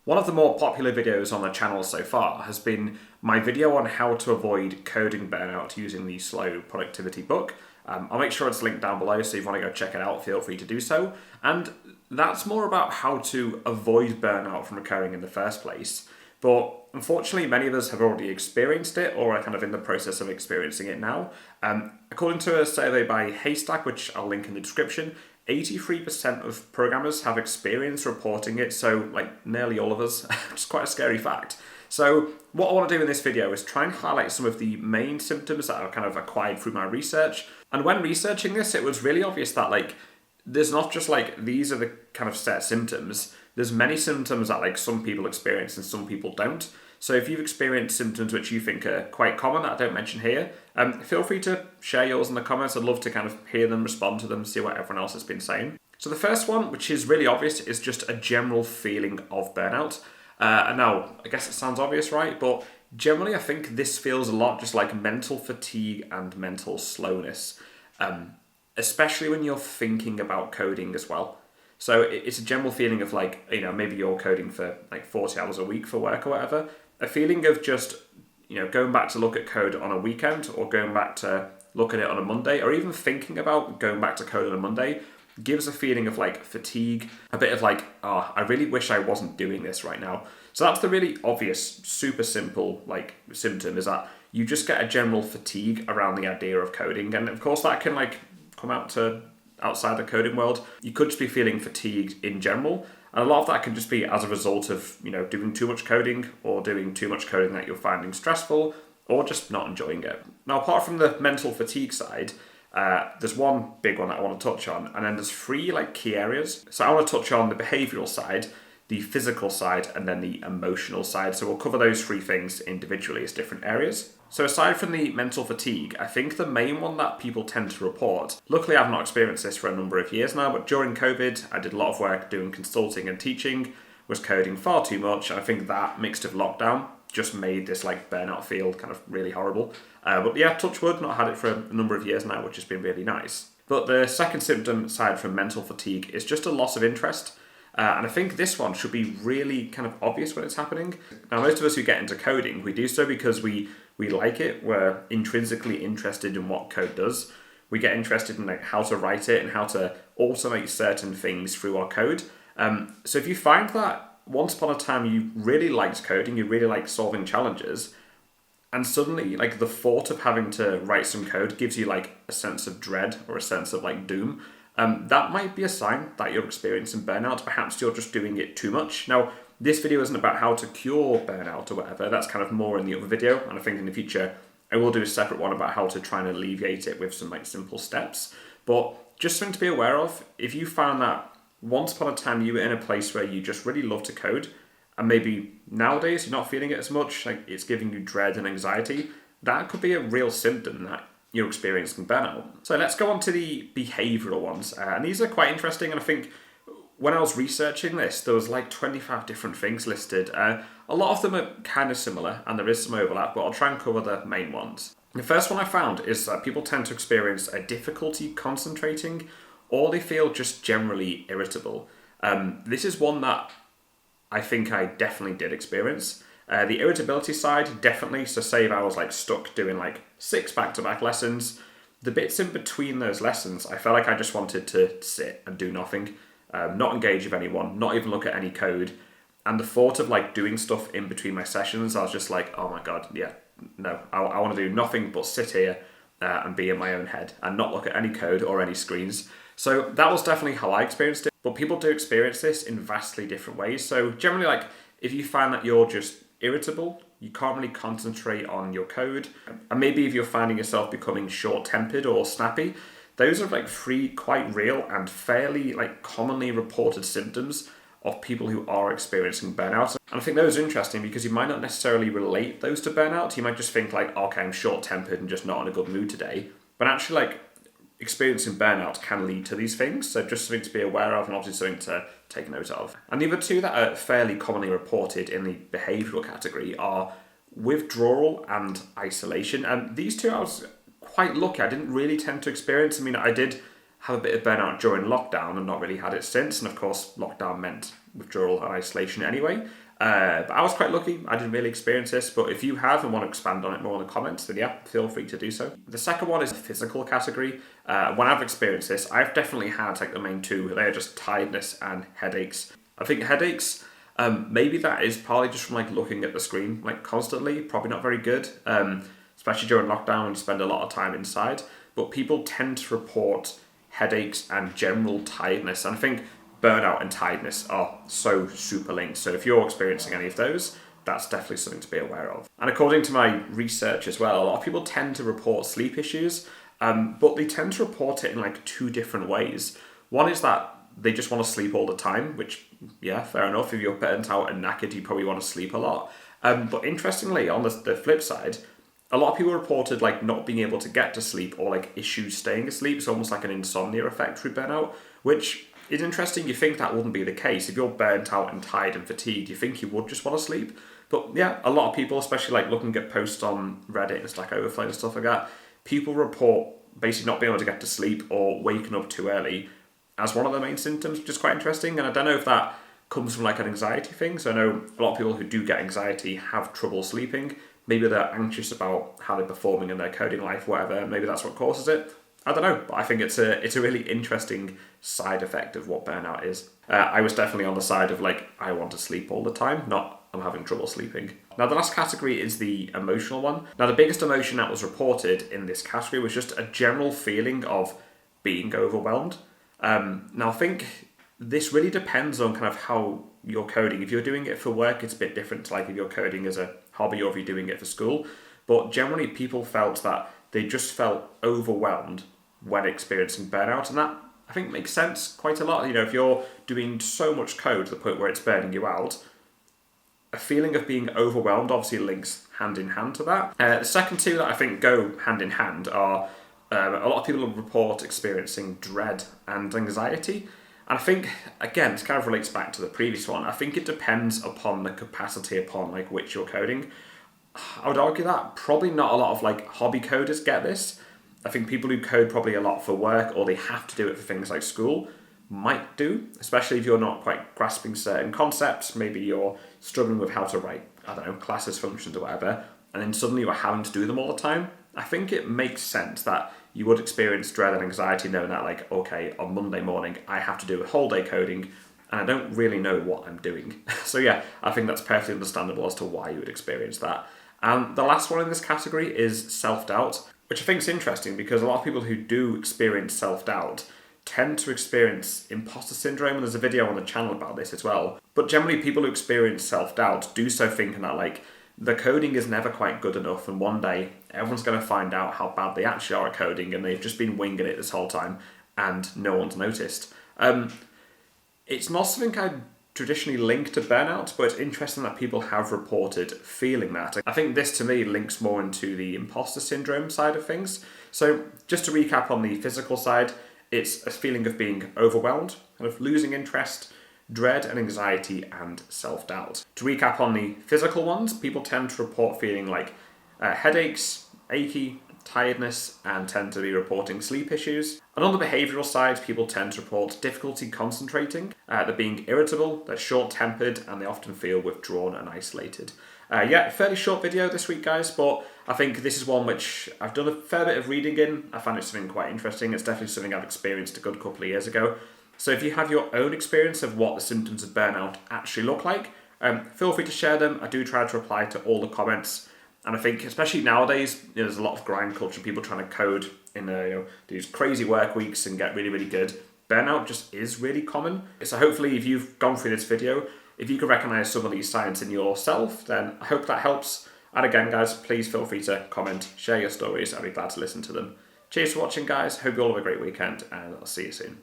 One of the more popular videos on the channel so far has been my video on how to avoid coding burnout using the Slow Productivity book. I'll make sure it's linked down below, so if you want to go check it out, feel free to do so. And that's more about how to avoid burnout from occurring in the first place. But unfortunately, many of us have already experienced it or are kind of in the process of experiencing it now. According to a survey by Haystack, which I'll link in the description, 83% of programmers have experience reporting it, so like nearly all of us, which is quite a scary fact. So what I want to do in this video is try and highlight some of the main symptoms that I've kind of acquired through my research. And when researching this, it was really obvious that there's not just these are the kind of set symptoms. There's many symptoms that some people experience and some people don't. So if you've experienced symptoms which you think are quite common that I don't mention here, feel free to share yours in the comments. I'd love to kind of hear them, respond to them, see what everyone else has been saying. So the first one, which is really obvious, is just a general feeling of burnout. And now, I guess it sounds obvious, right? But generally, I think this feels a lot just like mental fatigue and mental slowness, especially when you're thinking about coding as well. So it's a general feeling of maybe you're coding for 40 hours a week for work or whatever. A feeling of just, going back to look at code on a weekend or going back to look at it on a Monday or even thinking about going back to code on a Monday gives a feeling of fatigue, a bit of I really wish I wasn't doing this right now. So that's the really obvious, super simple symptom, is that you just get a general fatigue around the idea of coding. And of course that can come out to outside the coding world. You could just be feeling fatigued in general. And a lot of that can just be as a result of, doing too much coding or doing too much coding that you're finding stressful or just not enjoying it. Now, apart from the mental fatigue side, there's one big one that I want to touch on, and then there's three key areas. So I want to touch on the behavioral side, the physical side, and then the emotional side. So we'll cover those three things individually as different areas. So aside from the mental fatigue, I think the main one that people tend to report, luckily I've not experienced this for a number of years now, but during COVID, I did a lot of work doing consulting and teaching, was coding far too much, and I think that mixed with lockdown just made this burnout feel kind of really horrible. But yeah, touch wood, not had it for a number of years now, which has been really nice. But the second symptom, aside from mental fatigue, is just a loss of interest. And I think this one should be really kind of obvious when it's happening. Now, most of us who get into coding, we do so because we like it. We're intrinsically interested in what code does. We get interested in how to write it and how to automate certain things through our code. So if you find that once upon a time you really liked coding, you really liked solving challenges, and suddenly the thought of having to write some code gives you a sense of dread or a sense of doom, that might be a sign that you're experiencing burnout. Perhaps you're just doing it too much. Now, this video isn't about how to cure burnout or whatever. That's kind of more in the other video, and I think in the future I will do a separate one about how to try and alleviate it with some simple steps. But just something to be aware of, if you found that once upon a time you were in a place where you just really love to code, and maybe nowadays you're not feeling it as much, it's giving you dread and anxiety, that could be a real symptom that you're experiencing burnout. So let's go on to the behavioural ones. And these are quite interesting, and I think when I was researching this, there was 25 different things listed. A lot of them are kind of similar, and there is some overlap, but I'll try and cover the main ones. The first one I found is that people tend to experience a difficulty concentrating, or they feel just generally irritable. This is one that I think I definitely did experience. The irritability side, definitely. So say if I was stuck doing 6 back-to-back lessons, the bits in between those lessons, I felt like I just wanted to sit and do nothing, not engage with anyone, not even look at any code. And the thought of doing stuff in between my sessions, I was just oh my God, yeah, no, I want to do nothing but sit here and be in my own head and not look at any code or any screens. So that was definitely how I experienced it. But people do experience this in vastly different ways. So generally, if you find that you're just irritable, you can't really concentrate on your code, and maybe if you're finding yourself becoming short-tempered or snappy, those are 3 quite real and fairly commonly reported symptoms of people who are experiencing burnout. And I think those are interesting because you might not necessarily relate those to burnout. You might just think okay, I'm short-tempered and just not in a good mood today. But actually experiencing burnout can lead to these things, so just something to be aware of and obviously something to take note of. And the other two that are fairly commonly reported in the behavioural category are withdrawal and isolation. And these two I was quite lucky. I didn't really tend to experience. I mean, I did have a bit of burnout during lockdown and not really had it since. And of course, lockdown meant withdrawal and isolation anyway. But I was quite lucky. I didn't really experience this. But if you have and want to expand on it more in the comments, then yeah, feel free to do so. The second one is the physical category. When I've experienced this, I've definitely had like the main two. They're just tiredness and headaches. I think headaches, maybe that is partly just from like looking at the screen like constantly. Probably not very good, especially during lockdown when you spend a lot of time inside. But people tend to report headaches and general tiredness. And I think burnout and tiredness are so super linked. So if you're experiencing any of those, that's definitely something to be aware of. And according to my research as well, a lot of people tend to report sleep issues, but they tend to report it in like two different ways. One is that they just want to sleep all the time, which, yeah, fair enough. If you're burnt out and knackered, you probably want to sleep a lot. But interestingly, on the flip side, a lot of people reported like not being able to get to sleep or like issues staying asleep. It's almost like an insomnia effect through burnout, which is interesting. You think that wouldn't be the case. If you're burnt out and tired and fatigued, you think you would just want to sleep. But yeah, a lot of people, especially like looking at posts on Reddit and Stack Overflow and stuff like that, people report basically not being able to get to sleep or waking up too early as one of the main symptoms, which is quite interesting. And I don't know if that comes from like an anxiety thing. So I know a lot of people who do get anxiety have trouble sleeping. Maybe they're anxious about how they're performing in their coding life, whatever. Maybe that's what causes it. I don't know, but I think it's a really interesting side effect of what burnout is. I was definitely on the side of like, I want to sleep all the time, not I'm having trouble sleeping. Now the last category is the emotional one. Now the biggest emotion that was reported in this category was just a general feeling of being overwhelmed. Now I think this really depends on kind of how you're coding. If you're doing it for work, it's a bit different to like if you're coding as a hobby or if you're doing it for school. But generally people felt that they just felt overwhelmed when experiencing burnout, and that I think makes sense quite a lot. You know, if you're doing so much code to the point where it's burning you out, a feeling of being overwhelmed obviously links hand in hand to that. The second two that I think go hand in hand are a lot of people report experiencing dread and anxiety. And I think, again, this kind of relates back to the previous one. I think it depends upon the capacity upon like which you're coding. I would argue that probably not a lot of like hobby coders get this. I think people who code probably a lot for work or they have to do it for things like school might do, especially if you're not quite grasping certain concepts. Maybe you're struggling with how to write, I don't know, classes, functions or whatever, and then suddenly you're having to do them all the time. I think it makes sense that you would experience dread and anxiety knowing that like, okay, on Monday morning, I have to do a whole day coding and I don't really know what I'm doing. So yeah, I think that's perfectly understandable as to why you would experience that. And the last one in this category is self-doubt, which I think is interesting because a lot of people who do experience self-doubt tend to experience imposter syndrome, and there's a video on the channel about this as well. But generally people who experience self-doubt do so thinking that like the coding is never quite good enough and one day everyone's going to find out how bad they actually are at coding and they've just been winging it this whole time and no one's noticed. It's not something I traditionally linked to burnout, but it's interesting that people have reported feeling that. I think this to me links more into the imposter syndrome side of things. So just to recap on the physical side, it's a feeling of being overwhelmed, kind of losing interest, dread and anxiety and self-doubt. To recap on the physical ones, people tend to report feeling like headaches, achy, tiredness, and tend to be reporting sleep issues. And on the behavioural side, people tend to report difficulty concentrating, they're being irritable, they're short-tempered, and they often feel withdrawn and isolated. Yeah, fairly short video this week, guys, but I think this is one which I've done a fair bit of reading in. I find it something quite interesting. It's definitely something I've experienced a good couple of years ago. So if you have your own experience of what the symptoms of burnout actually look like, feel free to share them. I do try to reply to all the comments. And I think, especially nowadays, there's a lot of grind culture, people trying to code in these crazy work weeks and get really, really good. Burnout just is really common. So hopefully if you've gone through this video, if you can recognize some of these signs in yourself, then I hope that helps. And again, guys, please feel free to comment, share your stories. I'd be glad to listen to them. Cheers for watching, guys. Hope you all have a great weekend, and I'll see you soon.